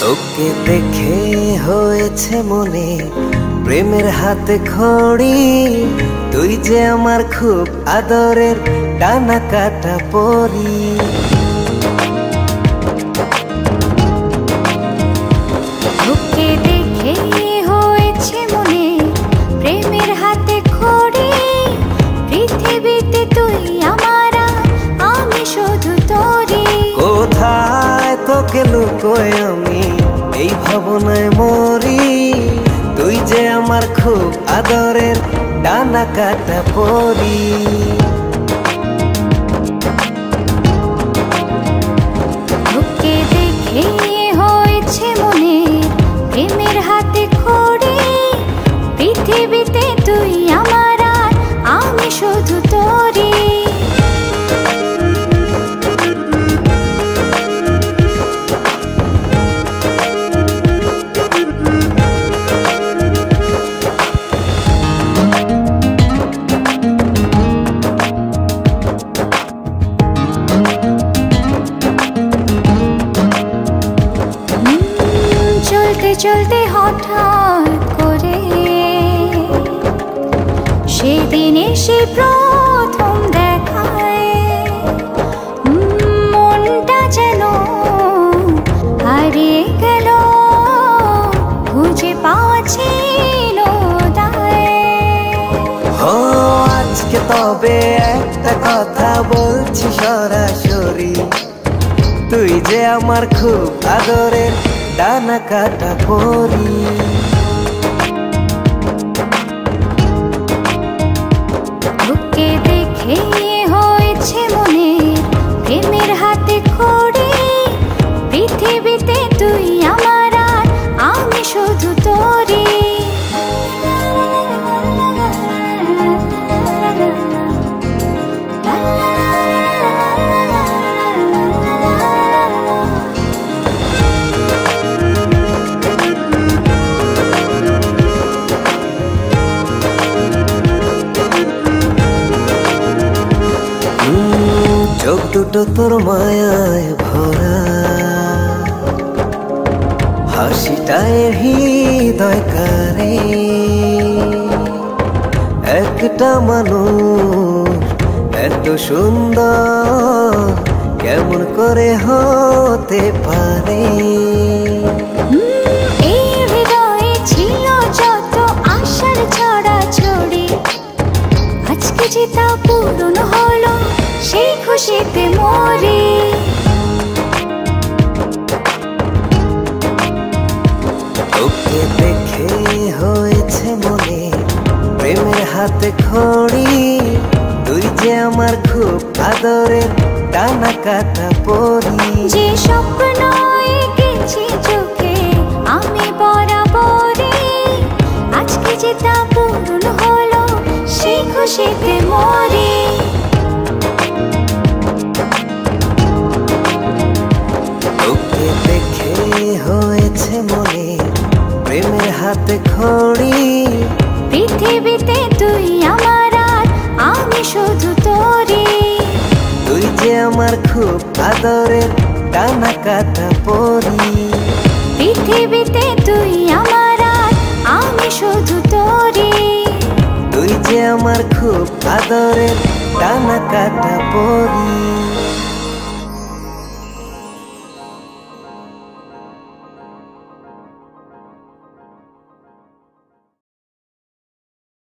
তোকে দেখে হয়েছে মনে প্রেমের হাতে খড়ি। তুই যে আমার খুব আদরের ডানা কাটা পরি। তোকে দেখে হয়েছে মনে প্রেমের হাতে খড়ি। পৃথিবীতে তুই আমার, আমি শুধু তোরই। কোথায় তোকে লুকোয় আমি এই ভাবনায় মরি। তুই যে আমার খুব আদরের ডানা কাটা পরি। তোকে দেখে হয়েছে মনে প্রেমের হাতে খড়ি। পৃথিবীতে তুই আমার, আমি শুধু তোরই। চলতে চলতে হঠাৎ করে সেদিন এসে প্রথম দেখায় মনটা যেন হারিয়ে গেল, খুঁজে পাওয়া ছিল আজকে তবে একটা কথা বলছি সরাসরি। তুই যে আমার খুব আদরের ডানা কাটা পরি। তোকে দেখে হয়েছে মনে প্রেমের হাতে খড়ি। পৃথিবীতে তুই আমার, আমি শুধু তোরই। চোখ দুটো তোর মায়ায় ভরা, হাসিটায় হৃদয় কারে। একটা মানুষ এত সুন্দর কেমন করে হতে পারে। এই হৃদয়ে ছিল যত আশার ছড়াছড়ি, আজকে যে তা পূরণ হলো, সেই খুশিতে মরি। তোকে দেখে হয়েছে মনে প্রেমের হাতে খড়ি। তুই যে আমার খুব আদরের ডানা কাটা পরি। যে স্বপ্ন এঁকেছি চোখে আমি বরাবরই, আজকে যে তা পূরণ হলো, সেই খুশিতে মরি। তোকে দেখে হয়েছে মনে প্রেমের হাতে খড়ি। পৃথিবীতে তুই আমার, আমি শুধু তোরই। তুই যে আমার খুব আদরের ডানা কাটা পরি। পৃথিবীতে তুই আমার, আমি শুধু তোরই। তুই যে আমার খুব আদরের ডানা কাটা পরি।